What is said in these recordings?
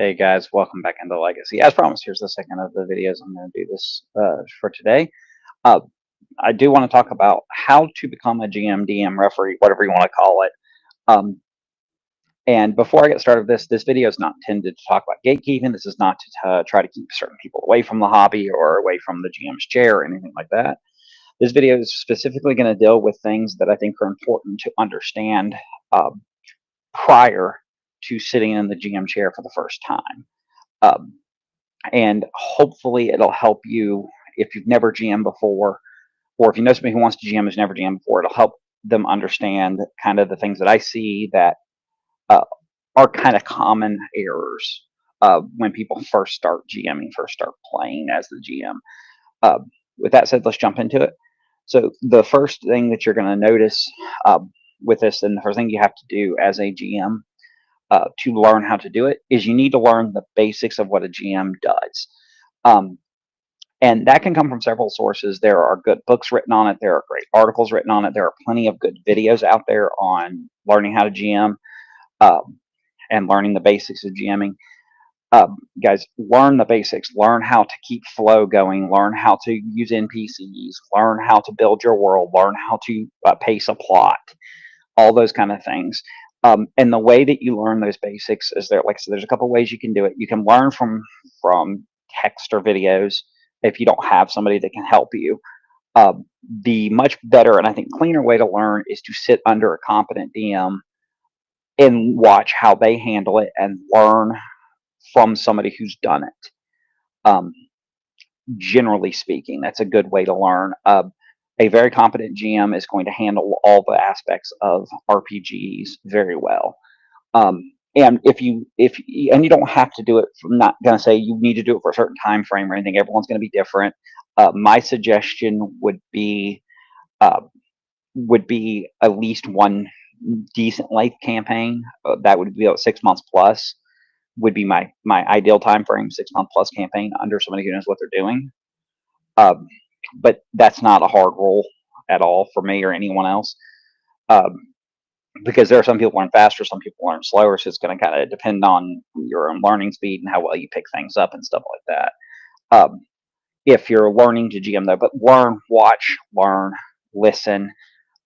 Hey guys, welcome back into Legacy. As promised, here's the second of the videos I'm going to do this for today. Uh, I do want to talk about how to become a GM, DM, referee, whatever you want to call it. Um, and before I get started with this video is not intended to talk about gatekeeping. This is not to try to keep certain people away from the hobby or away from the GM's chair or anything like that. This video is specifically going to deal with things that I think are important to understand um, prior to sitting in the GM chair for the first time. Um, and hopefully it'll help you if you've never GM before, or if you know somebody who wants to GM who's never GM before. It'll help them understand kind of the things that I see that uh, are kind of common errors when people first start GMing, first start playing as the GM. Uh, with that said, let's jump into it. So the first thing that you're going to notice with this, and the first thing you have to do as a GM to learn how to do it, is you need to learn the basics of what a GM does. Um, and that can come from several sources. There are good books written on it. There are great articles written on it. There are plenty of good videos out there on learning how to GM and learning the basics of GMing. Guys, learn the basics. Learn how to keep flow going. Learn how to use NPCs. Learn how to build your world. Learn how to pace a plot. All those kind of things. And the way that you learn those basics is there. Like I said, there's a couple ways you can do it. You can learn from text or videos if you don't have somebody that can help you. The much better and I think cleaner way to learn is to sit under a competent DM and watch how they handle it and learn from somebody who's done it. Um, Generally speaking, that's a good way to learn. A very competent GM is going to handle all the aspects of RPGs very well. And if you and you don't have to do it. I'm not going to say you need to do it for a certain time frame or anything. Everyone's going to be different. My suggestion uh, would be at least one decent length campaign. That would be about 6 months plus. Would be my ideal time frame. 6 month plus campaign under somebody who knows what they're doing. Um, but that's not a hard rule at all for me or anyone else. Um, because there are some people learn faster, some people learn slower, so it's going to kind of depend on your own learning speed and how well you pick things up and stuff like that. Um, if you're learning to GM though, but learn, watch, learn, listen,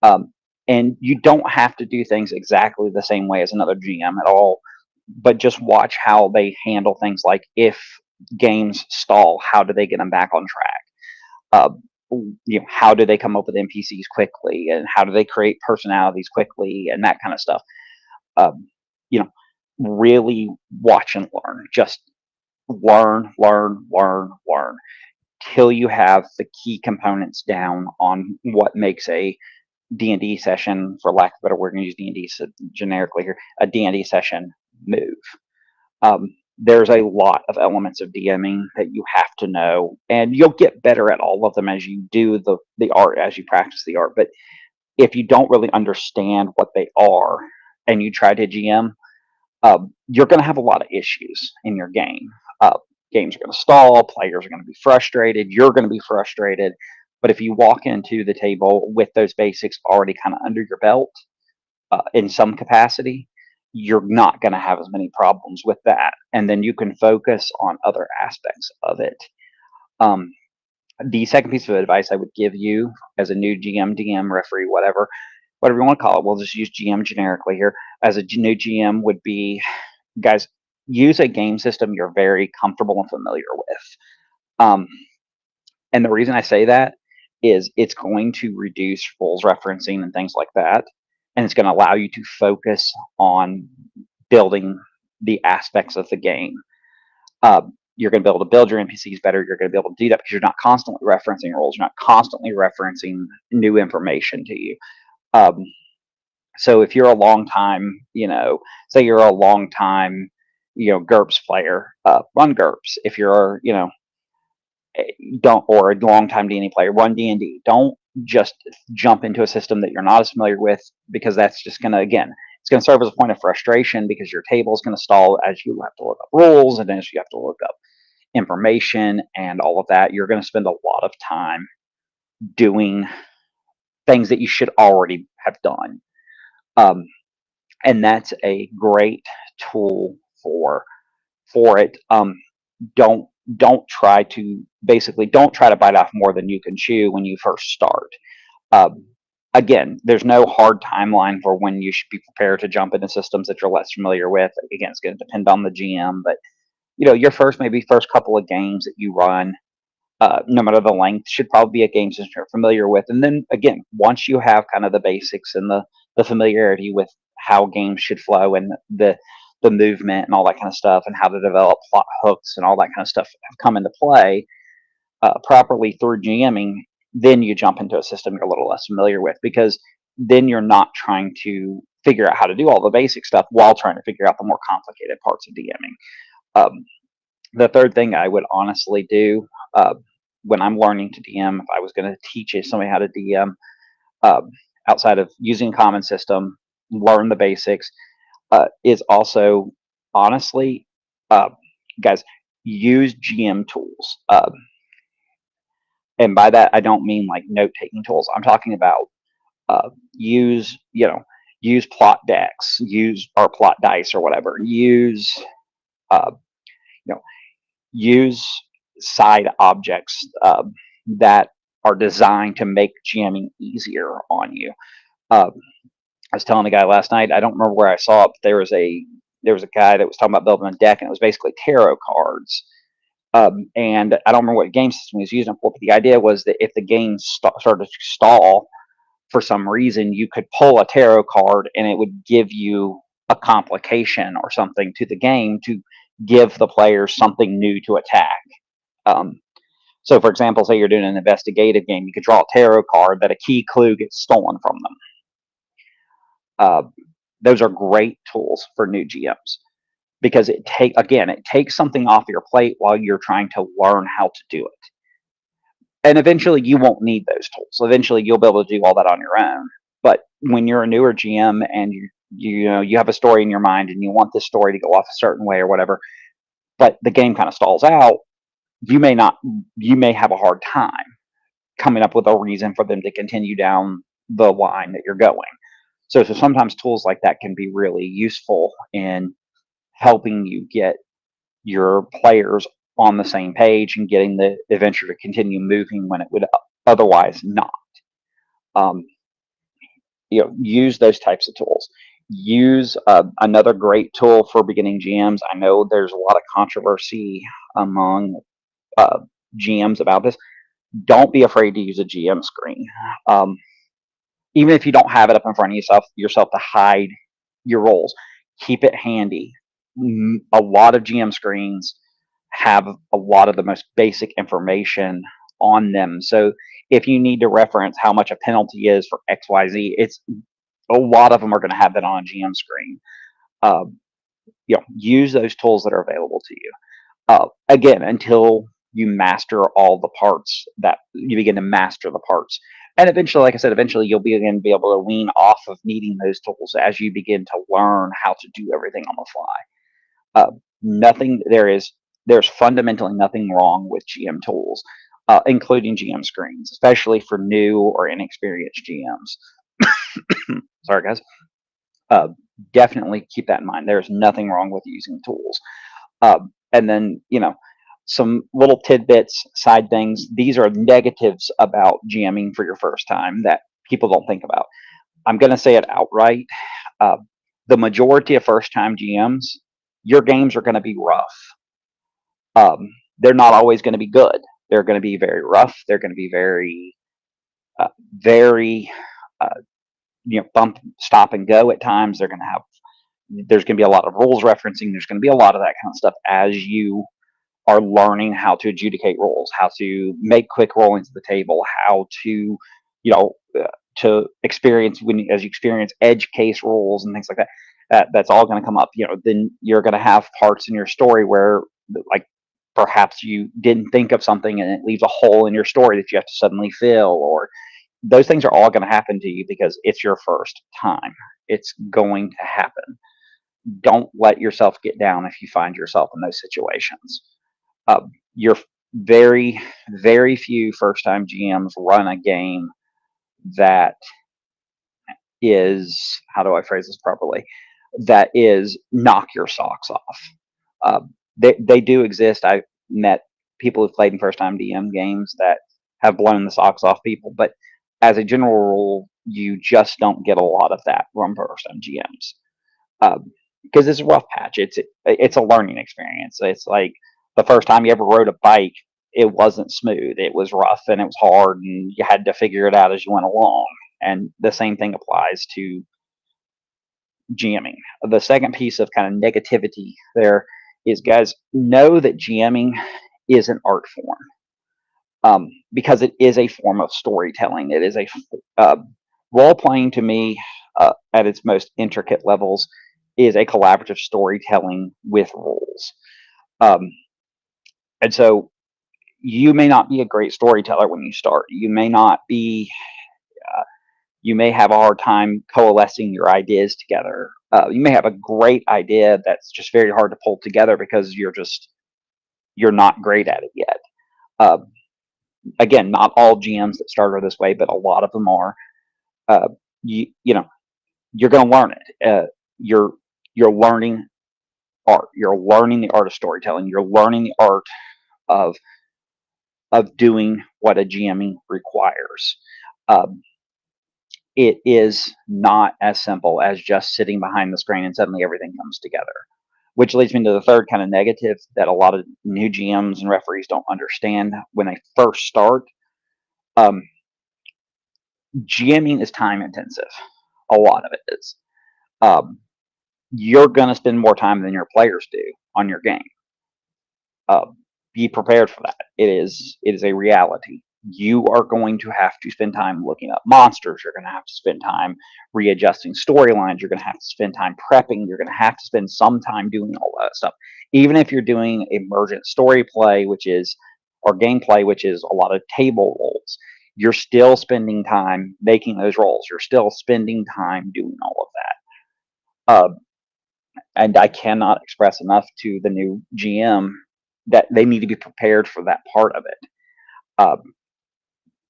um, and you don't have to do things exactly the same way as another GM at all, but just watch how they handle things like if games stall, how do they get them back on track? Uh, how do they come up with NPCs quickly, and how do they create personalities quickly, and that kind of stuff. Um, you know, really watch and learn. Just learn, learn, learn, learn till you have the key components down on what makes a D&D session, for lack of a better word, we're going to use D&D generically here, a D&D session move. There's a lot of elements of DMing that you have to know, and you'll get better at all of them as you do the art, as you practice the art. But if you don't really understand what they are and you try to GM, you're going to have a lot of issues in your game. Games are going to stall, players are going to be frustrated, you're going to be frustrated. But if you walk into the table with those basics already kind of under your belt in some capacity, you're not going to have as many problems with that. And then you can focus on other aspects of it. Um, the second piece of advice I would give you as a new GM, DM, referee, whatever you want to call it, we'll just use GM generically here, as a new GM would be, guys, use a game system you're very comfortable and familiar with. Um, and the reason I say that is it's going to reduce rules referencing and things like that. And it's going to allow you to focus on building the aspects of the game. You're going to be able to build your NPCs better. You're going to be able to do that because you're not constantly referencing rules. You're not constantly referencing new information to you. So if you're a long time, say you're a long time, GURPS player, run GURPS. If you're, don't, or a long time D&D player, run D&D. Don't just jump into a system that you're not as familiar with, because that's just going to, again, it's going to serve as a point of frustration because your table is going to stall as you have to look up rules and as you have to look up information and all of that. You're going to spend a lot of time doing things that you should already have done. And that's a great tool for for it. Don't don't try to basically don't try to bite off more than you can chew when you first start. Um, Again, there's no hard timeline for when you should be prepared to jump into systems that you're less familiar with. Again, it's going to depend on the GM, but your first couple of games that you run, no matter the length, should probably be a game system you're familiar with. And then again, once you have kind of the basics and the familiarity with how games should flow and the movement and all that kind of stuff, and how to develop plot hooks and all that kind of stuff have come into play properly through GMing, then you jump into a system you're a little less familiar with, because then you're not trying to figure out how to do all the basic stuff while trying to figure out the more complicated parts of DMing. Um, the third thing I would honestly do uh, when I'm learning to DM, if I was going to teach somebody how to DM, um, outside of using common system, learn the basics, is also honestly, uh, guys, use GM tools. And by that, I don't mean like note taking tools. I'm talking about use, use plot decks, use or plot dice or whatever. Uh, you know, use side objects that are designed to make jamming easier on you. I was telling a guy last night. I don't remember where I saw it, but there was a guy that was talking about building a deck, and it was basically tarot cards. And I don't remember what game system he was using it for, but the idea was that if the game started to stall for some reason, you could pull a tarot card and it would give you a complication or something to the game to give the players something new to attack. Um, so, for example, say you're doing an investigative game, you could draw a tarot card that a key clue gets stolen from them. Uh, those are great tools for new GMs because it takes something off your plate while you're trying to learn how to do it. And eventually you won't need those tools. Eventually you'll be able to do all that on your own. But when you're a newer GM and you have a story in your mind and you want this story to go off a certain way or whatever, but the game kind of stalls out, you may have a hard time coming up with a reason for them to continue down the line that you're going. So sometimes tools like that can be really useful in helping you get your players on the same page and getting the adventure to continue moving when it would otherwise not. Um, use those types of tools. Use another great tool for beginning GMs. I know there's a lot of controversy among uh, GMs about this. Don't be afraid to use a GM screen. Um, Even if you don't have it up in front of yourself to hide your roles, keep it handy. A lot of GM screens have a lot of the most basic information on them. So if you need to reference how much a penalty is for XYZ, it's a lot of them are going to have that on a GM screen. Uh, use those tools that are available to you. Again, until you master all the parts, that you begin to master the parts. And eventually, like I said, eventually you'll be able to wean off of needing those tools as you begin to learn how to do everything on the fly. Nothing there's fundamentally nothing wrong with GM tools, including GM screens, especially for new or inexperienced GMs. Sorry, guys. Uh, Definitely keep that in mind. There's nothing wrong with using tools. And then, some little tidbits, side things. These are negatives about GMing for your first time that people don't think about. I'm going to say it outright. Uh, the majority of first time GMs, your games are going to be rough. They're not always going to be good. They're going to be very rough. They're going to be very, uh, bump, stop, and go at times. There's going to be a lot of rules referencing. There's going to be a lot of that kind of stuff as you are learning how to adjudicate roles, how to make quick rollings to the table, how to, to experience as you experience edge case rolls and things like that. That's all going to come up. Then you're going to have parts in your story where, like, perhaps you didn't think of something and it leaves a hole in your story that you have to suddenly fill, or those things are all going to happen to you because it's your first time. It's going to happen. Don't let yourself get down if you find yourself in those situations. Your very, very few first time GMs run a game that is, how do I phrase this properly? That is knock your socks off. they do exist. I've met people who've played in first time DM games that have blown the socks off people, but as a general rule, you just don't get a lot of that from first time GMs. Because it's a rough patch. It's a learning experience. It's like the first time you ever rode a bike, it wasn't smooth. It was rough and it was hard, and you had to figure it out as you went along. And the same thing applies to GMing. The second piece of kind of negativity there is, guys, know that GMing is an art form, because it is a form of storytelling. It is a role playing, to me, at its most intricate levels, is a collaborative storytelling with rules. Um, and so you may not be a great storyteller when you start. You may not be. You may have a hard time coalescing your ideas together. You may have a great idea that's just very hard to pull together because you're not great at it yet. Uh, Again, not all GMs that start are this way, but a lot of them are. Uh, you know, you're going to learn it. You're learning art. You're learning the art of storytelling. You're learning the art of doing what a GMing requires. Um, it is not as simple as just sitting behind the screen and suddenly everything comes together. Which leads me to the third kind of negative that a lot of new GMs and referees don't understand when they first start. Um, GMing is time intensive. A lot of it is. Um, you're going to spend more time than your players do on your game. Uh, be prepared for that. It is a reality. You are going to have to spend time looking up monsters. You're going to have to spend time readjusting storylines. You're going to have to spend time prepping. You're going to have to spend some time doing all that stuff. Even if you're doing emergent story play, or gameplay, which is a lot of table roles, you're still spending time making those rolls. You're still spending time doing all of that. And I cannot express enough to the new GM that they need to be prepared for that part of it.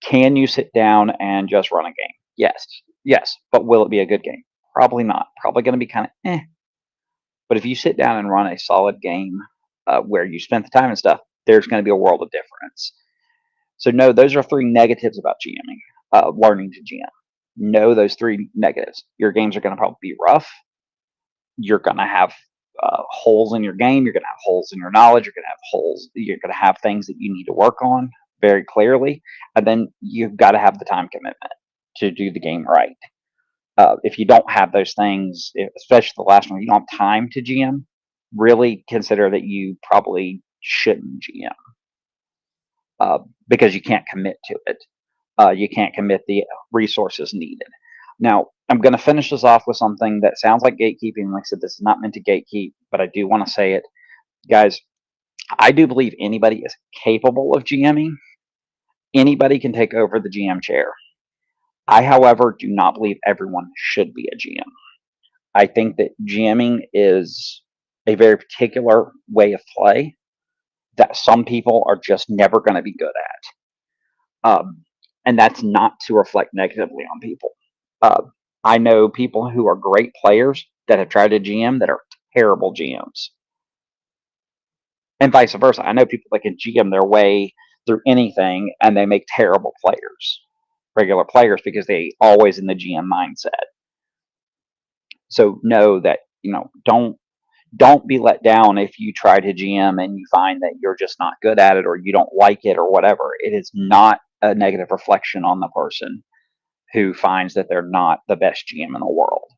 Can you sit down and just run a game? Yes, yes, but will it be a good game? Probably not. Probably going to be kind of eh. But if you sit down and run a solid game where you spent the time and stuff, there's going to be a world of difference. So no, those are three negatives about GMing, learning to GM. Know those three negatives. Your games are going to probably be rough. You're going to have holes in your game. You're going to have holes in your knowledge. You're going to have holes. You're going to have things that you need to work on very clearly. And then you've got to have the time commitment to do the game right. If you don't have those things, especially the last one, you don't have time to GM, really consider that you probably shouldn't GM, because you can't commit to it. You can't commit the resources needed. Now, I'm going to finish this off with something that sounds like gatekeeping. Like I said, this is not meant to gatekeep, but I do want to say it. Guys, I do believe anybody is capable of GMing. Anybody can take over the GM chair. I, however, do not believe everyone should be a GM. I think that GMing is a very particular way of play that some people are just never going to be good at. And that's not to reflect negatively on people. I know people who are great players that have tried to GM that are terrible GMs. And vice versa. I know people that can GM their way through anything and they make terrible players, regular players, because they always in the GM mindset. So know that, don't be let down if you try to GM and you find that you're just not good at it or you don't like it or whatever. It is not a negative reflection on the person who finds that they're not the best GM in the world.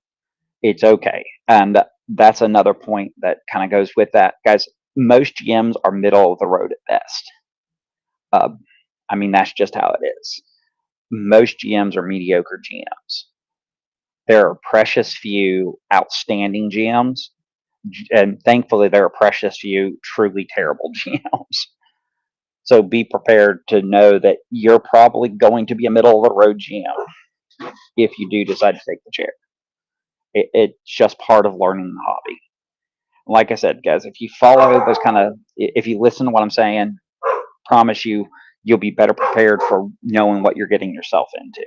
It's okay. And that's another point that kind of goes with that. Guys, most GMs are middle of the road at best. I mean, that's just how it is. Most GMs are mediocre GMs. There are precious few outstanding GMs, and thankfully there are precious few truly terrible GMs. So be prepared to know that you're probably going to be a middle of the road GM if you do decide to take the chair. It's just part of learning the hobby. Like I said, guys, if you follow those if you listen to what I'm saying, promise you'll be better prepared for knowing what you're getting yourself into.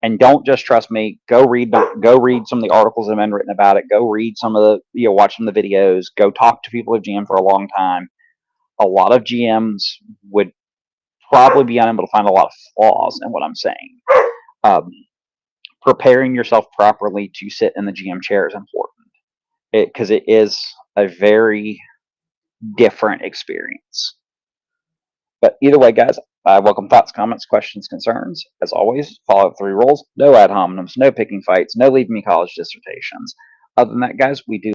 And don't just trust me. Go read some of the articles that have been written about it. Go read some of the watch some of the videos. Go talk to people who've GM for a long time. A lot of GMs would probably be unable to find a lot of flaws in what I'm saying. Preparing yourself properly to sit in the GM chair is important because it is a very different experience. But either way, guys, I welcome thoughts, comments, questions, concerns. As always, follow up 3 rules: no ad hominems, no picking fights, no leaving me college dissertations. Other than that, guys, we do